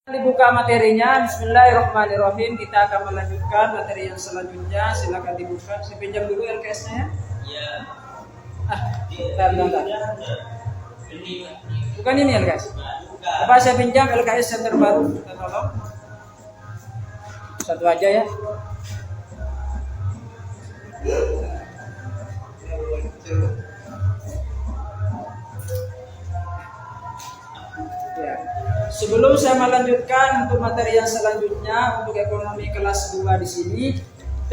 Dibuka materinya. Bismillahirrahmanirrahim. Kita akan melanjutkan materi yang selanjutnya. Silakan dibuka. Saya pinjam dulu LKS-nya ya. Bentar. Bukan ini LKS. Coba saya pinjam LKS yang terbaru. Kita tolong. Satu aja ya. Sebelum saya melanjutkan untuk materi yang selanjutnya untuk ekonomi kelas 2 di sini,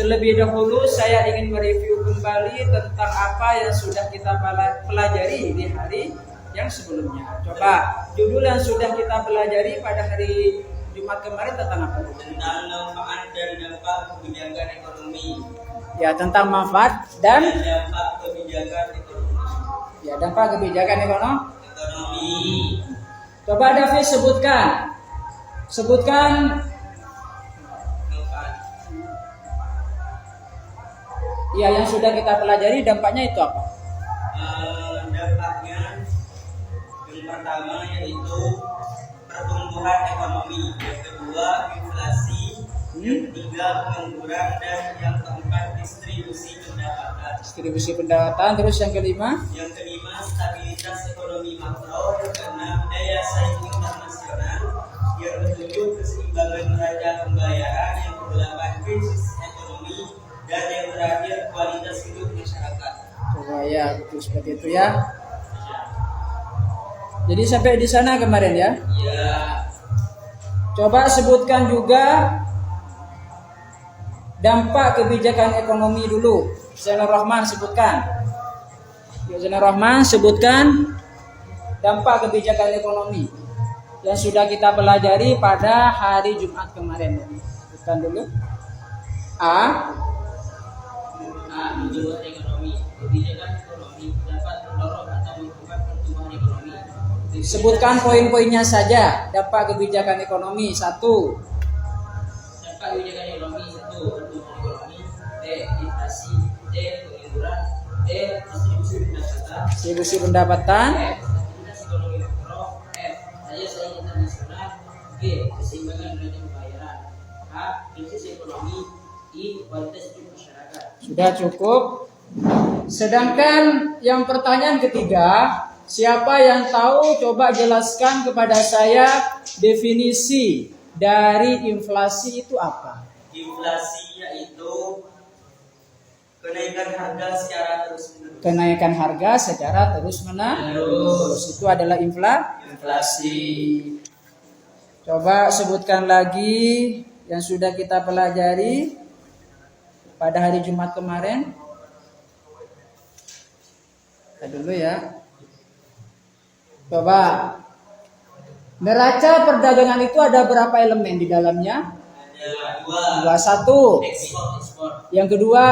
terlebih dahulu saya ingin mereview kembali tentang apa yang sudah kita pelajari di hari yang sebelumnya. Coba judul yang sudah kita pelajari pada hari Jumat kemarin tentang apa? Tentang manfaat dan dampak kebijakan ekonomi. Ya, tentang manfaat dan dampak kebijakan ekonomi. Ya, dampak kebijakan ekonomi. Coba David sebutkan ya yang sudah kita pelajari dampaknya itu apa? Dampaknya yang pertama yaitu pertumbuhan ekonomi, yang kedua inflasi, yang ketiga pengangguran, dan yang keempat distribusi pendapatan. Terus yang kelima stabilitas ekonomi makro, yang keenam daya saing internasional, yang ketujuh keseimbangan neraca pembayaran, yang kedelapan krisis ekonomi, dan yang terakhir kualitas hidup masyarakat. Coba ya, betul seperti itu ya. Jadi sampai di sana kemarin ya. Ya. Coba sebutkan juga dampak kebijakan ekonomi dulu. Zainal Rahman sebutkan. Zainal Rahman sebutkan dampak kebijakan ekonomi yang sudah kita pelajari pada hari Jumat kemarin. Sebutkan dulu. Pertumbuhan ekonomi. Kebijakan ekonomi dapat mendorong atau menghambat pertumbuhan ekonomi. Sebutkan poin-poinnya saja. Dampak kebijakan ekonomi 1. Dampak kebijakan ekonomi 1. Pertumbuhan ekonomi. D. Inflasi. D. Pengangguran. D. Distribusi pendapatan. F. Stabilitas ekonomi makro. F. Daya saing internasional. G. Keseimbangan neraca pembayaran. H. Krisis ekonomi. I. Kualitas hidup masyarakat. Sudah cukup. Sedangkan yang pertanyaan ketiga, siapa yang tahu coba jelaskan kepada saya definisi dari inflasi itu apa? Inflasi yaitu kenaikan harga secara terus-menerus. Kenaikan harga secara terus-menerus. Itu adalah inflasi. Coba sebutkan lagi yang sudah kita pelajari pada hari Jumat kemarin. Kita dulu ya. Coba. Neraca perdagangan itu ada berapa elemen di dalamnya? Ada 1. Ekspor. Yang kedua,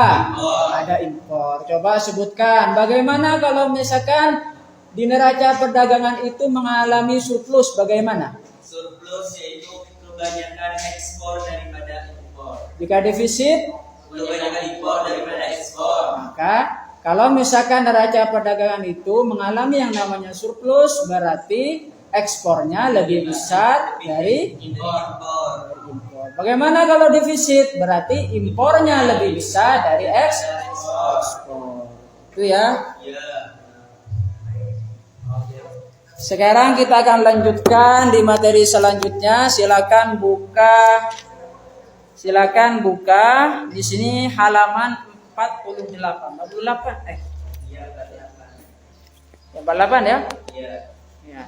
ada impor. Coba sebutkan bagaimana kalau misalkan di neraca perdagangan itu mengalami surplus, bagaimana? Surplus yaitu kebanyakan ekspor daripada impor. Jika defisit, Kebanyakan impor daripada ekspor. maka kalau misalkan neraca perdagangan itu mengalami yang namanya surplus, berarti ekspornya lebih besar dari impor. Bagaimana kalau defisit? Berarti impornya lebih besar dari ekspor. Itu ya. Sekarang kita akan lanjutkan di materi selanjutnya. Silakan buka di sini halaman 48. 48 Ya, 48 ya? Iya. Ya.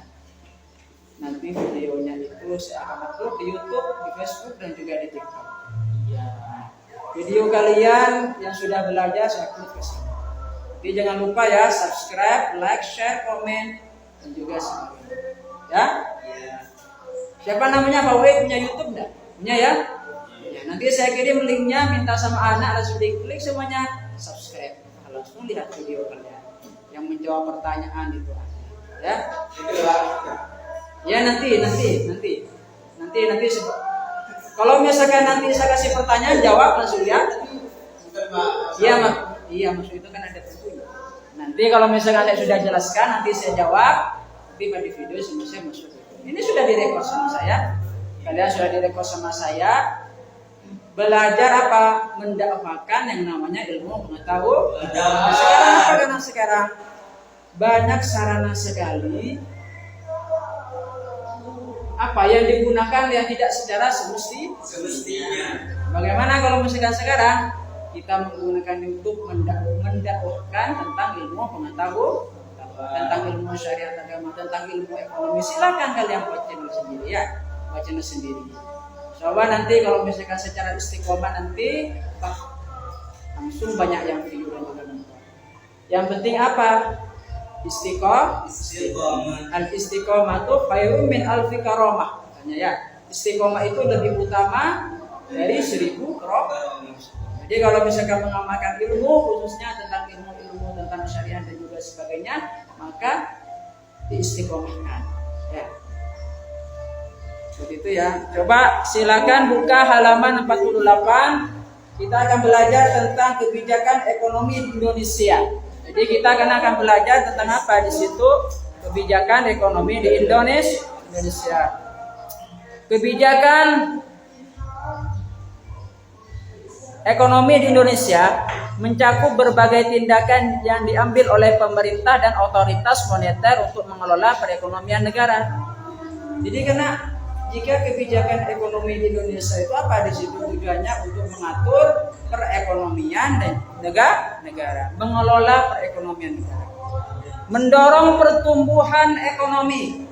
Nanti videonya itu saya akan upload di YouTube, di Facebook, dan juga di TikTok. Iya. Video kalian yang sudah belajar saya upload ke sini. Jadi jangan lupa ya, subscribe, like, share, komen, dan juga share. Ya? Iya. Siapa namanya Pak Wei punya YouTube enggak? Punya ya? Ya, nanti saya kirim linknya, minta sama anak langsung diklik semuanya, subscribe. Langsung lihat video kalian yang menjawab pertanyaan itu. Ya? Ya nanti. Kalau misalkan nanti saya kasih pertanyaan, jawab langsung ya. Iya maksud itu kan ada tentunya. Nanti kalau misalkan saya sudah jelaskan, nanti saya jawab. Tapi pada video semua saya masuk. Ini sudah direkod sama saya. Kalian sudah direkod sama saya. Belajar apa? Mendakwakan yang namanya ilmu pengetahuan. Sekarang apa karena sekarang banyak sarana sekali apa yang digunakan yang tidak secara semestinya. Bagaimana kalau misalkan sekarang kita menggunakan untuk mendakwahkan tentang ilmu pengetahuan, tentang ilmu syariat agama, tentang ilmu ekonomi, silakan kalian buat channel sendiri ya, buat channel sendiri. Coba nanti kalau misalkan secara istiqomah nanti langsung banyak yang video dan juga nonton. Yang penting apa? Istiqomah. Al istiqomah itu khairun min alfi karamah katanya ya. Istiqomah itu lebih utama dari 1000 karamah. Jadi kalau misalkan mengamalkan ilmu khususnya tentang ilmu tentang syariat dan juga sebagainya, maka diistiqomahkan ya. Seperti itu ya. Coba silakan buka halaman 48. Kita akan belajar tentang kebijakan ekonomi di Indonesia. Jadi kita akan belajar tentang apa di situ? Kebijakan ekonomi di Indonesia. Kebijakan ekonomi di Indonesia mencakup berbagai tindakan yang diambil oleh pemerintah dan otoritas moneter untuk mengelola perekonomian negara. Jadi karena jika kebijakan ekonomi di Indonesia itu apa di situ tujuannya untuk mengatur perekonomian dan negara, mengelola perekonomian negara, mendorong pertumbuhan ekonomi.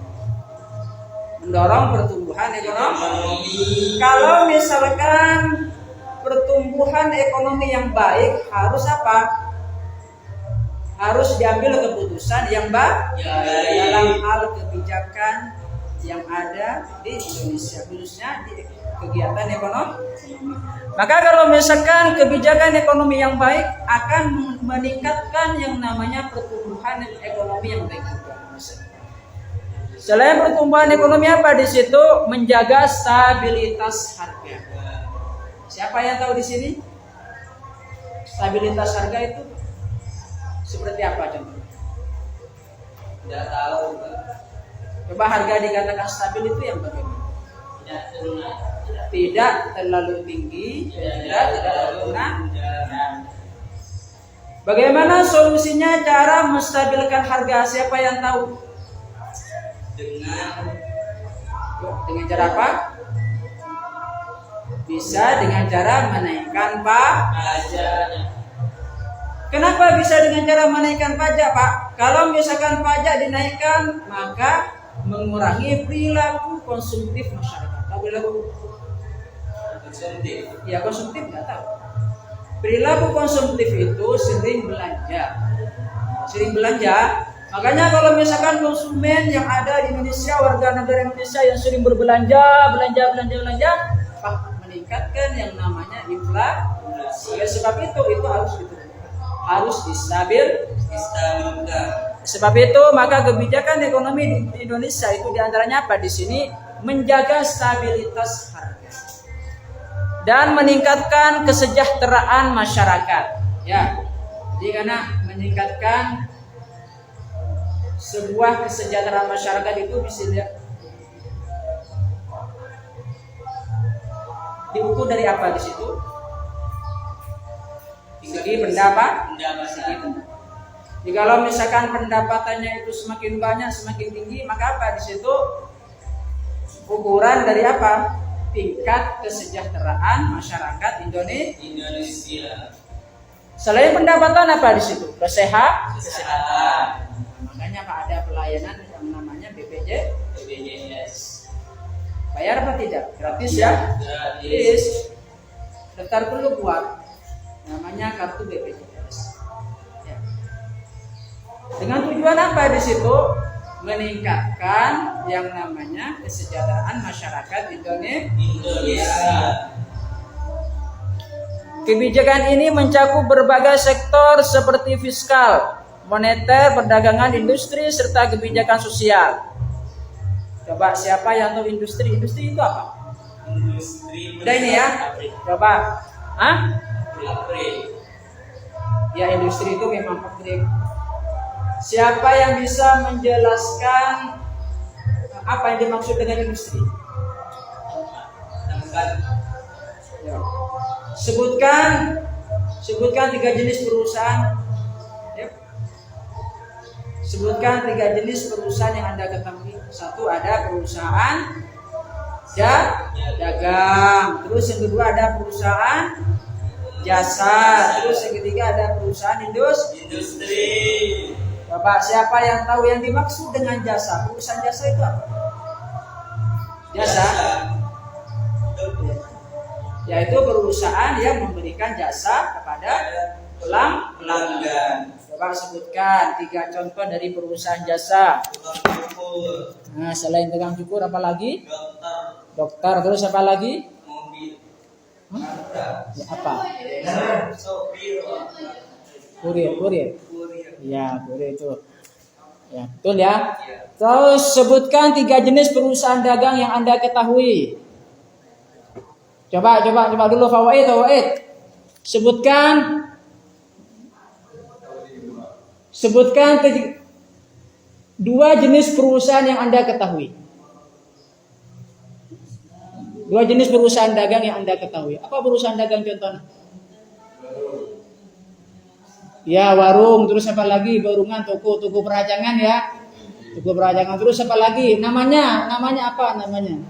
Kalau misalkan pertumbuhan ekonomi yang baik harus apa? Harus diambil keputusan yang baik dalam hal kebijakan yang ada di Indonesia, khususnya di kegiatan ekonomi. Maka kalau misalkan kebijakan ekonomi yang baik akan meningkatkan yang namanya pertumbuhan ekonomi yang baik juga. Selain pertumbuhan ekonomi apa di situ? Menjaga stabilitas harga. Siapa yang tahu di sini? Stabilitas harga itu seperti apa contohnya? Tidak tahu. Coba harga dikatakan stabil itu yang bagaimana? Tidak terlalu tinggi, tidak terlalu rendah. Bagaimana solusinya cara menstabilkan harga? Siapa yang tahu? Dengan cara apa? Bisa dengan cara menaikkan pajak. Kenapa bisa dengan cara menaikkan pajak, Pak? Kalau misalkan pajak dinaikkan, maka mengurangi perilaku konsumtif masyarakat. Tahu perilaku konsumtif? Ya konsumtif nggak tahu. Perilaku konsumtif itu sering belanja. Makanya kalau misalkan konsumen yang ada di Indonesia, warga negara Indonesia yang sering belanja, Pak, meningkatkan yang namanya inflasi. Oleh sebab itu harus distabilkan. Sebab itu maka kebijakan ekonomi di Indonesia itu diantaranya apa di sini? Menjaga stabilitas harga dan meningkatkan kesejahteraan masyarakat. Ya, jadi karena meningkatkan sebuah kesejahteraan masyarakat itu bisa diukur dari apa di situ? Segi pendapatan. Jadi kalau misalkan pendapatannya itu semakin banyak, semakin tinggi, maka apa di situ? Ukuran dari apa? Tingkat kesejahteraan masyarakat Indonesia. Selain pendapatan apa di situ? Kesehatan. Makanya Pak ada pelayanan yang namanya BPJS. Bayar apa tidak? Gratis ya? Gratis. Daftar perlu buat namanya kartu BPJS. Ya. Dengan tujuan apa di situ? Meningkatkan yang namanya kesejahteraan masyarakat Indonesia. Kebijakan ini mencakup berbagai sektor seperti fiskal, moneter, perdagangan, industri, serta kebijakan sosial. Coba siapa yang tahu industri? Industri itu apa? Industri. Udah ini ya. Coba. Ya industri itu memang pabrik. Siapa yang bisa menjelaskan apa yang dimaksud dengan industri? Sebutkan 3 jenis perusahaan. Ya. Sebutkan 3 jenis perusahaan yang Anda ketahui. 1 ada perusahaan dagang. Terus yang kedua ada perusahaan jasa. Terus yang ketiga ada perusahaan industri. Bapak, siapa yang tahu yang dimaksud dengan jasa? Perusahaan jasa itu apa? Jasa. Yaitu perusahaan yang memberikan jasa kepada pelanggan. Coba sebutkan 3 contoh dari perusahaan jasa. Tukang cukur, Nah, selain tukang cukur apa lagi? dokter, Dokter, terus apa lagi? mobil, Ya, apa? sopir, Kurir. kurir. Ya, kurir itu. Ya, betul ya. Terus sebutkan 3 jenis perusahaan dagang yang Anda ketahui. Coba dulu Fawaid. Sebutkan 2 jenis perusahaan yang Anda ketahui. 2 jenis perusahaan dagang yang Anda ketahui. Apa perusahaan dagang contohnya? Ya, warung, terus apa lagi? Warungan, toko peracangan ya. Toko peracangan, terus apa lagi? Namanya apa namanya?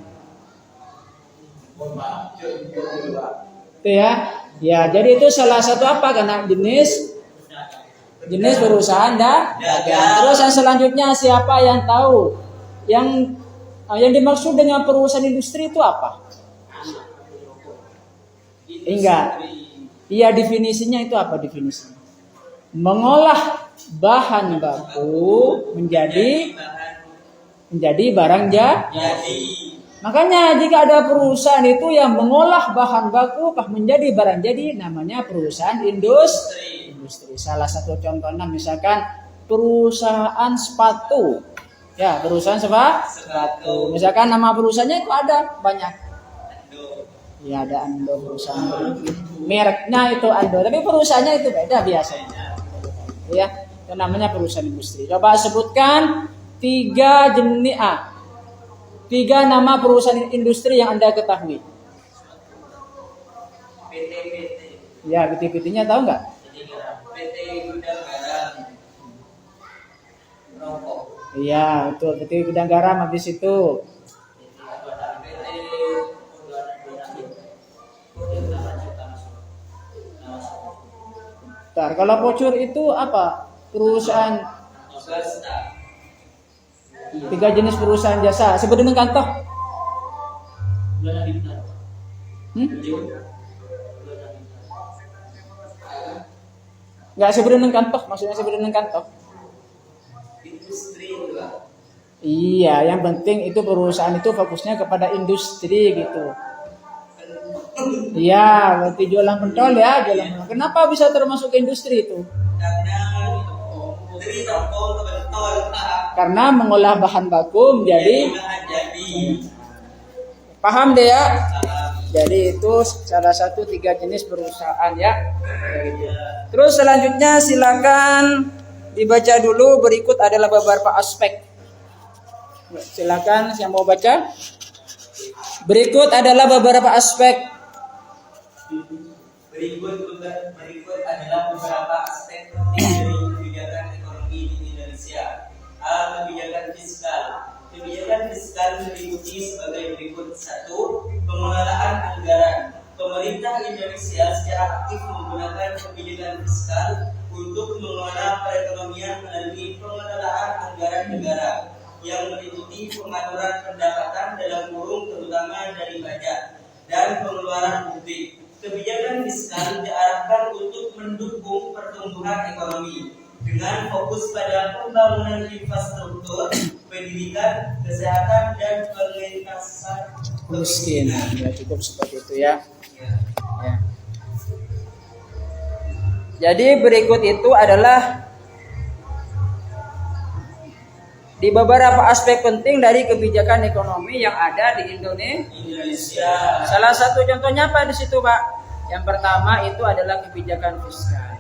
Itu ya. Ya, jadi itu salah satu apa? Karena jenis perusahaan dagang. Terus yang selanjutnya siapa yang tahu? Yang dimaksud dengan perusahaan industri itu apa? Enggak. Iya, definisinya itu apa definisinya? Mengolah bahan baku menjadi barang Jadi Makanya jika ada perusahaan itu yang mengolah bahan baku menjadi barang jadi, namanya perusahaan industri. Salah satu contohnya misalkan perusahaan sepatu. Ya, perusahaan sepatu. Misalkan nama perusahaannya itu ada banyak. Ya, ada Ando perusahaan. Mereknya itu Ando, tapi perusahaannya itu beda biasanya. Ya, itu namanya perusahaan industri. Coba sebutkan 3 nama perusahaan industri yang Anda ketahui. PT. Ya, PT-nya tahu nggak? PT Gudang Garam. Rokok. Iya, betul. PT Gudang Garam habis itu. Bentar, kalau Pocur itu apa? Perusahaan Swasta. 3 jenis perusahaan jasa. Sebut dengan kantor. Nggak sebut dengan kantor. Maksudnya sebut dengan kantor. Industri juga. Iya, yang penting itu perusahaan itu fokusnya kepada industri gitu. Iya, berarti jualan pentol ya, jualan pentol. Kenapa bisa termasuk ke industri itu? Karena dari toko ke bentol. Karena mengolah bahan baku menjadi paham deh ya. Jadi itu salah satu 3 jenis perusahaan ya. Terus selanjutnya silakan dibaca dulu. Berikut adalah beberapa aspek. Silakan yang mau baca. Berikut adalah beberapa aspek. Berikut adalah beberapa aspek penting dari kebijakan ekonomi di Indonesia. Kebijakan fiskal. Kebijakan fiskal meliputi sebagai berikut: 1. Pengelolaan anggaran. Pemerintah Indonesia secara aktif menggunakan kebijakan fiskal untuk mengelola perekonomian melalui pengelolaan anggaran negara yang meliputi pengaturan pendapatan dalam kurung terutama dari pajak dan pengeluaran publik. Kebijakan fiskal diarahkan untuk mendukung pertumbuhan ekonomi dengan fokus pada pembangunan infrastruktur, pendidikan, kesehatan, dan pengentasan Kemiskinan. Ya, cukup seperti itu ya. Ya. Jadi berikut itu adalah di beberapa aspek penting dari kebijakan ekonomi yang ada di Indonesia. Salah satu contohnya apa di situ, Pak? Yang pertama itu adalah kebijakan fiskal.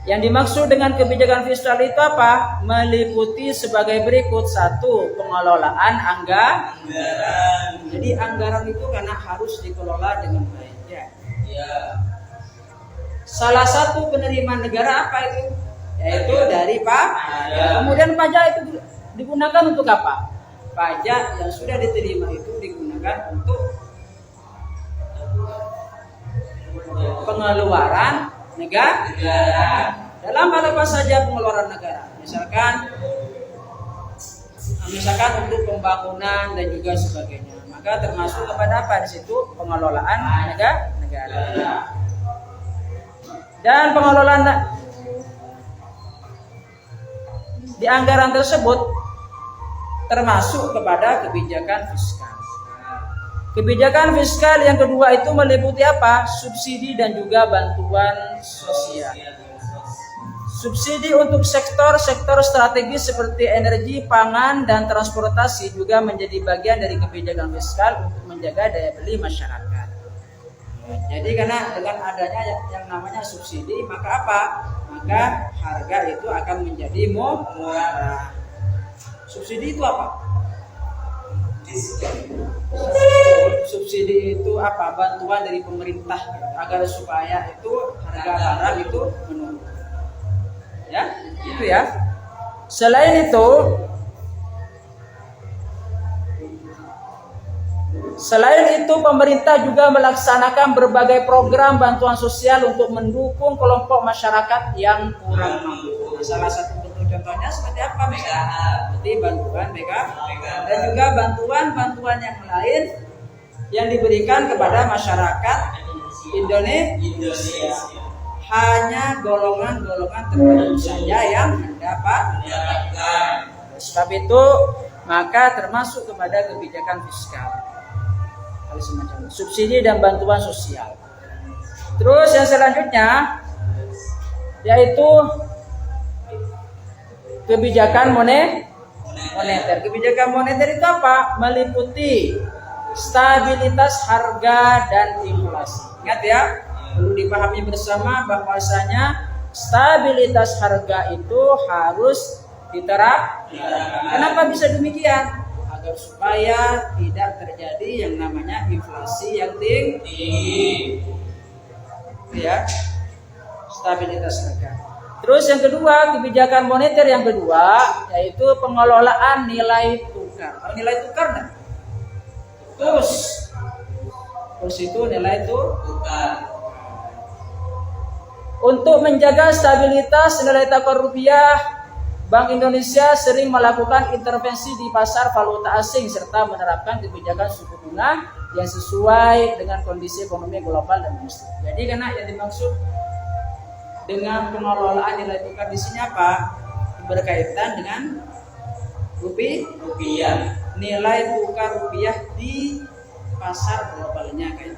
Yang dimaksud dengan kebijakan fiskal itu apa? Meliputi sebagai berikut: 1. Pengelolaan anggaran. Jadi anggaran itu karena harus dikelola dengan baik. Ya. Ya. Salah satu penerimaan negara apa itu? Yaitu dari pajak. Kemudian pajak itu digunakan untuk apa? Pajak yang sudah diterima itu digunakan untuk pengeluaran negara. Dalam hal apa saja pengeluaran negara? Misalkan untuk pembangunan dan juga sebagainya. Maka termasuk kepada apa di situ? Pengelolaan negara. Dan pengelolaan di anggaran tersebut termasuk kepada kebijakan fiskal. Kebijakan fiskal yang kedua itu meliputi apa? Subsidi dan juga bantuan sosial. Subsidi untuk sektor-sektor strategis seperti energi, pangan, dan transportasi juga menjadi bagian dari kebijakan fiskal untuk menjaga daya beli masyarakat. Jadi karena dengan adanya yang namanya subsidi, maka apa? Maka harga itu akan menjadi murah. Subsidi itu apa? Subsidi itu apa? Bantuan dari pemerintah agar supaya itu harga barang itu menurun. Ya, itu ya. Selain itu pemerintah juga melaksanakan berbagai program bantuan sosial untuk mendukung kelompok masyarakat yang kurang mampu. Salah satu bentuk contohnya seperti apa? Seperti bantuan BK dan juga bantuan yang lain yang diberikan kepada masyarakat Indonesia. Hanya golongan-golongan tertentu saja yang mendapatkan. Sebab itu maka termasuk kepada kebijakan fiskal. Hal semacam subsidi dan bantuan sosial. Terus yang selanjutnya yaitu kebijakan moneter. Kebijakan moneter itu apa? Meliputi stabilitas harga dan inflasi. Ingat ya, perlu dipahami bersama bahwasanya stabilitas harga itu harus diterapkan. Kenapa bisa demikian? Agar supaya tidak terjadi yang namanya inflasi yang tinggi. Ya, stabilitas harga. Terus yang kedua, kebijakan moneter yang kedua yaitu pengelolaan nilai tukar. Tahu nilai tukar enggak? Kurs itu nilai tukar. Untuk menjaga stabilitas nilai tukar rupiah, Bank Indonesia sering melakukan intervensi di pasar valuta asing serta menerapkan kebijakan suku bunga yang sesuai dengan kondisi ekonomi global dan domestik. Jadi karena yang dimaksud dengan pengelolaan nilai tukar di sini apa? Berkaitan dengan rupiah. Nilai tukar rupiah di pasar globalnya kayak.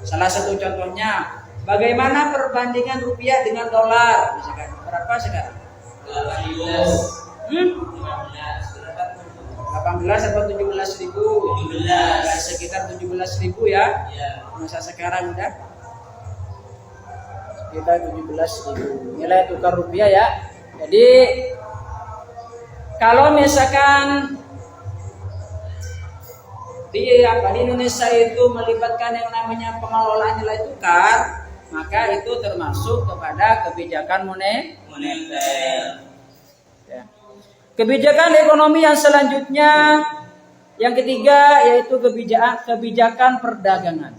Salah satu contohnya, bagaimana perbandingan rupiah dengan dolar? Misalkan berapa sekarang? 18 atau 17 ribu? 17. Sekitar 17 ribu ya? Masa sekarang udah? Sekitar 17 ribu nilai tukar rupiah ya. Jadi kalau misalkan di Indonesia itu melibatkan yang namanya pengelolaan nilai tukar, maka itu termasuk kepada kebijakan moneter. Ya. Kebijakan ekonomi yang selanjutnya, yang ketiga yaitu kebijakan perdagangan.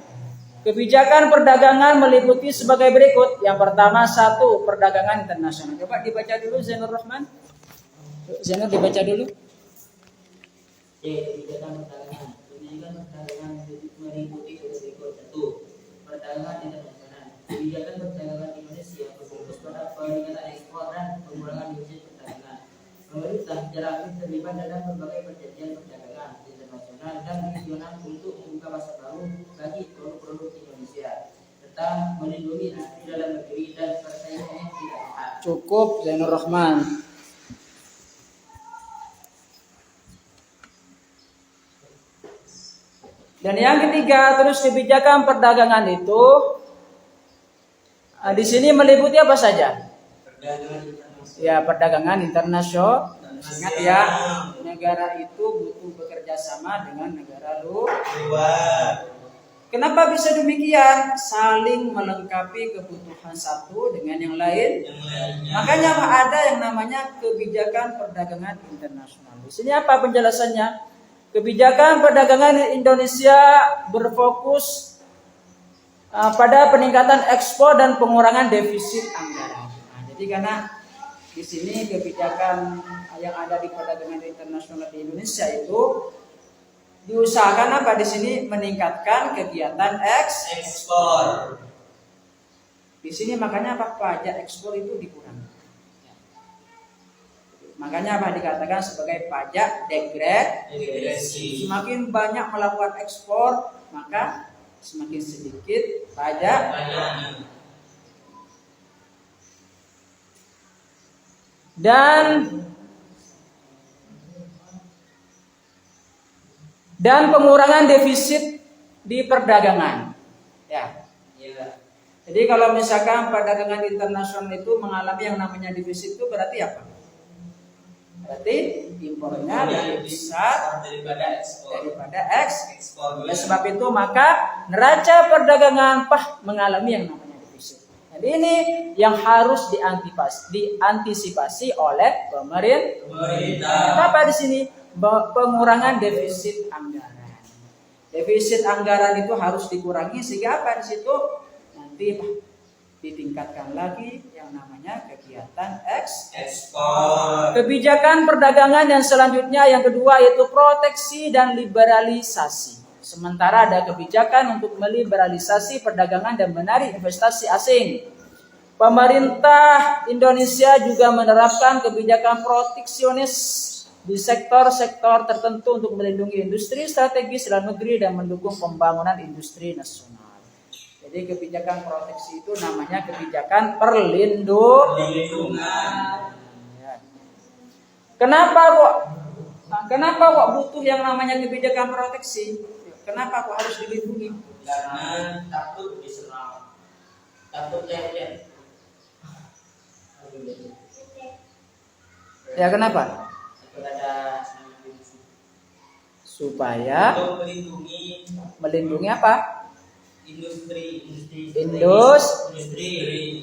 Kebijakan perdagangan meliputi sebagai berikut. Yang pertama, 1. Perdagangan internasional. Coba dibaca dulu Zainur Rahman. Zainur dibaca dulu. Kebijakan perdagangan. Kebijakan perdagangan meliputi berikut. 1. Perdagangan internasional. Kebijakan perdagangan Indonesia berfokus pada peningkatan ekspor dan pengurangan defisit perdagangan. Pemerintah secara aktif terlibat dalam berbagai perjanjian perdagangan internasional dan regional untuk membuka pasar baru bagi produk-produk Indonesia serta melindungi industri dalam negeri dan persaingan yang tidak sehat. Cukup Zainur Rahman. Dan yang ketiga, terus kebijakan perdagangan itu di sini meliputi apa saja? Ya, perdagangan internasional. Ingat ya, negara itu butuh bekerja sama dengan negara luar. Kenapa bisa demikian? Saling melengkapi kebutuhan satu dengan yang lain. Yang lainnya. Makanya ada yang namanya kebijakan perdagangan internasional. Di sini apa penjelasannya? Kebijakan perdagangan Indonesia berfokus pada peningkatan ekspor dan pengurangan defisit anggaran. Nah, jadi karena di sini kebijakan yang ada di perdagangan internasional di Indonesia itu diusahakan apa di sini meningkatkan kegiatan Ekspor. Di sini makanya apa pajak ekspor itu dikurangi. Makanya apa dikatakan sebagai pajak degresi. Semakin banyak melakukan ekspor, maka semakin sedikit pajak. Dan pengurangan defisit di perdagangan. Ya. Jadi kalau misalkan perdagangan internasional itu mengalami yang namanya defisit itu berarti apa? Berarti impornya lebih besar daripada ekspor. Ekspor. Oleh sebab itu maka neraca perdagangan mengalami yang namanya defisit. Jadi ini yang harus diantisipasi oleh pemerintah. Apa di sini? Pengurangan defisit anggaran. Defisit anggaran itu harus dikurangi sehingga apa di situ nanti ditingkatkan lagi yang namanya kegiatan Ekspor. Kebijakan perdagangan yang selanjutnya yang kedua yaitu proteksi dan liberalisasi. Sementara ada kebijakan untuk meliberalisasi perdagangan dan menarik investasi asing. Pemerintah Indonesia juga menerapkan kebijakan proteksionis di sektor-sektor tertentu untuk melindungi industri strategis dalam negeri dan mendukung pembangunan industri nasional. Jadi kebijakan proteksi itu namanya kebijakan perlindungan. Kenapa kok butuh yang namanya kebijakan proteksi? Kenapa kok harus dilindungi? Karena takut diserang, takut lecet. Ya kenapa? Supaya melindungi apa? Industri.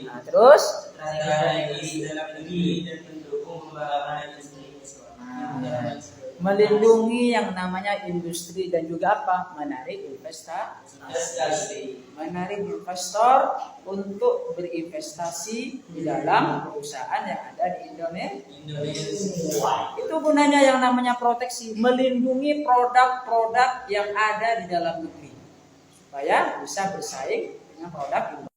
Nah, terus Strategi dalam negeri dan mendukung pengembangan industri nasional. melindungi yang namanya industri dan juga apa? Menarik menarik investor untuk berinvestasi di dalam perusahaan yang ada di Indonesia. Itu gunanya yang namanya proteksi, melindungi produk-produk yang ada di dalam negeri supaya bisa bersaing dengan produk